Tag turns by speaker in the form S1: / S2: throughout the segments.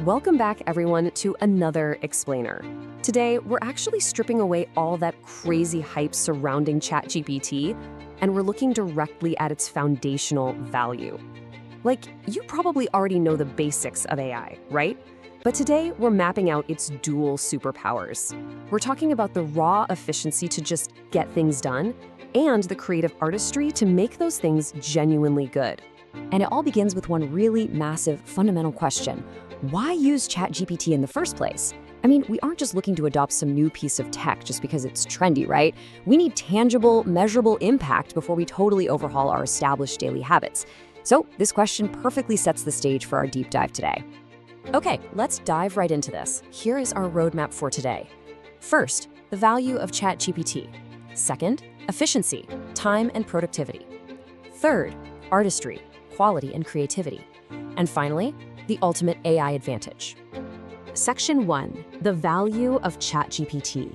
S1: Welcome back, everyone, to another explainer. Today, we're actually stripping away all that crazy hype surrounding ChatGPT, and we're looking directly at its foundational value. Like, you probably already know the basics of AI, right? But today, we're mapping out its dual superpowers. We're talking about the raw efficiency to just get things done, and the creative artistry to make those things genuinely good.
S2: And it all begins with one really massive, fundamental question. Why use ChatGPT in the first place? I mean, we aren't just looking to adopt some new piece of tech just because it's trendy, right? We need tangible, measurable impact before we totally overhaul our established daily habits. So this question perfectly sets the stage for our deep dive today. Okay, let's dive right into this. Here is our roadmap for today. First, the value of ChatGPT. Second, efficiency, time and productivity. Third, artistry, quality and creativity. And finally, the ultimate AI advantage. Section 1, the value of ChatGPT.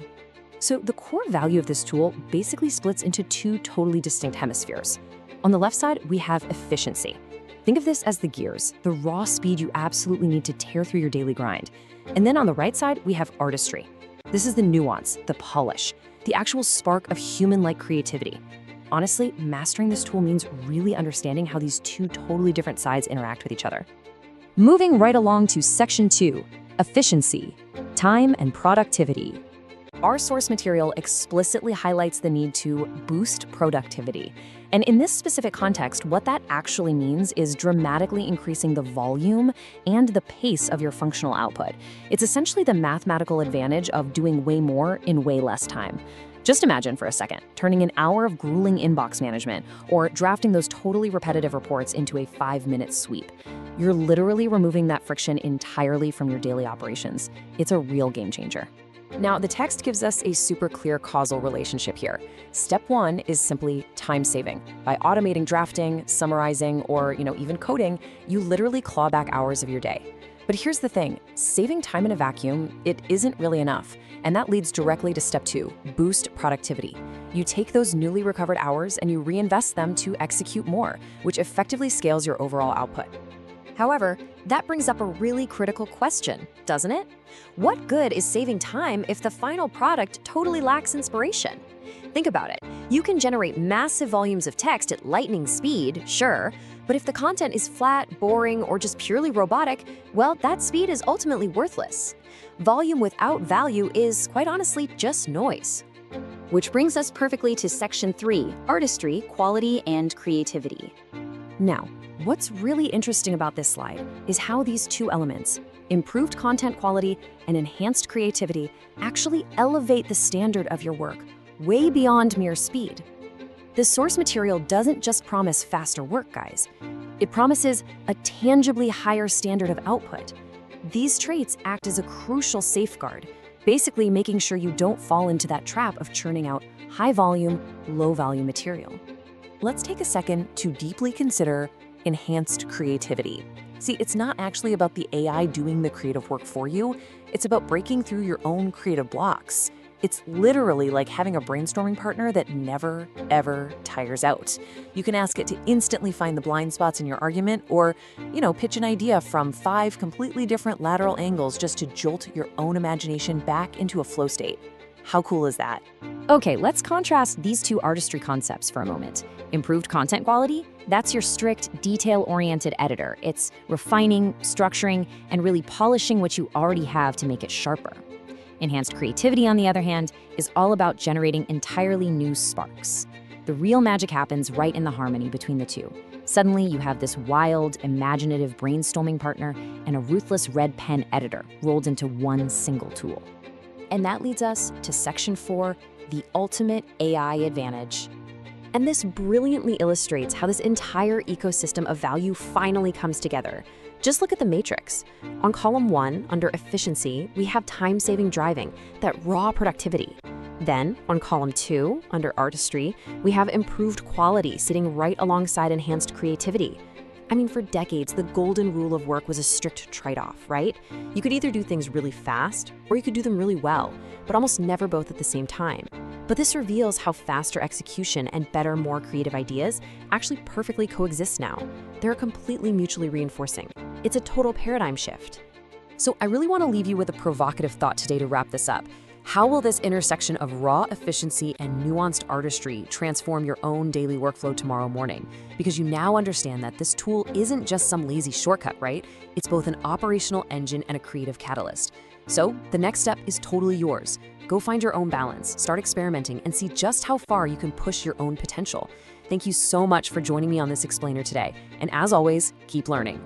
S2: So the core value of this tool basically splits into two totally distinct hemispheres. On the left side, we have efficiency. Think of this as the gears, the raw speed you absolutely need to tear through your daily grind. And then on the right side, we have artistry. This is the nuance, the polish, the actual spark of human-like creativity. Honestly, mastering this tool means really understanding how these two totally different sides interact with each other. Moving right along to Section 2, efficiency, time and productivity. Our source material explicitly highlights the need to boost productivity. And in this specific context, what that actually means is dramatically increasing the volume and the pace of your functional output. It's essentially the mathematical advantage of doing way more in way less time. Just imagine for a second, turning an hour of grueling inbox management or drafting those totally repetitive reports into a 5-minute sweep. You're literally removing that friction entirely from your daily operations. It's a real game changer. Now, the text gives us a super clear causal relationship here. Step 1 is simply time saving. By automating drafting, summarizing, or even coding, you literally claw back hours of your day. But here's the thing, saving time in a vacuum, it isn't really enough. And that leads directly to step 2, boost productivity. You take those newly recovered hours and you reinvest them to execute more, which effectively scales your overall output. However, that brings up a really critical question, doesn't it? What good is saving time if the final product totally lacks inspiration? Think about it. You can generate massive volumes of text at lightning speed, sure, but if the content is flat, boring, or just purely robotic, well, that speed is ultimately worthless. Volume without value is, quite honestly, just noise. Which brings us perfectly to Section 3, artistry, quality, and creativity. Now, what's really interesting about this slide is how these two elements, improved content quality and enhanced creativity, actually elevate the standard of your work way beyond mere speed. The source material doesn't just promise faster work, guys. It promises a tangibly higher standard of output. These traits act as a crucial safeguard, basically making sure you don't fall into that trap of churning out high-volume, low-value material. Let's take a second to deeply consider enhanced creativity. See, it's not actually about the AI doing the creative work for you. It's about breaking through your own creative blocks. It's literally like having a brainstorming partner that never, ever tires out. You can ask it to instantly find the blind spots in your argument or, pitch an idea from 5 completely different lateral angles just to jolt your own imagination back into a flow state. How cool is that? Okay, let's contrast these two artistry concepts for a moment. Improved content quality, that's your strict, detail-oriented editor. It's refining, structuring, and really polishing what you already have to make it sharper. Enhanced creativity, on the other hand, is all about generating entirely new sparks. The real magic happens right in the harmony between the two. Suddenly, you have this wild, imaginative brainstorming partner and a ruthless red pen editor rolled into one single tool. And that leads us to Section 4, the ultimate AI advantage. And this brilliantly illustrates how this entire ecosystem of value finally comes together. Just look at the matrix. On column 1, under efficiency, we have time-saving driving, that raw productivity. Then, on column 2, under artistry, we have improved quality sitting right alongside enhanced creativity. I mean, for decades, the golden rule of work was a strict trade-off, right? You could either do things really fast, or you could do them really well, but almost never both at the same time. But this reveals how faster execution and better, more creative ideas actually perfectly coexist now. They're completely mutually reinforcing. It's a total paradigm shift.
S1: So I really want to leave you with a provocative thought today to wrap this up. How will this intersection of raw efficiency and nuanced artistry transform your own daily workflow tomorrow morning? Because you now understand that this tool isn't just some lazy shortcut, right? It's both an operational engine and a creative catalyst. So the next step is totally yours. Go find your own balance, start experimenting, and see just how far you can push your own potential. Thank you so much for joining me on this explainer today. And as always, keep learning.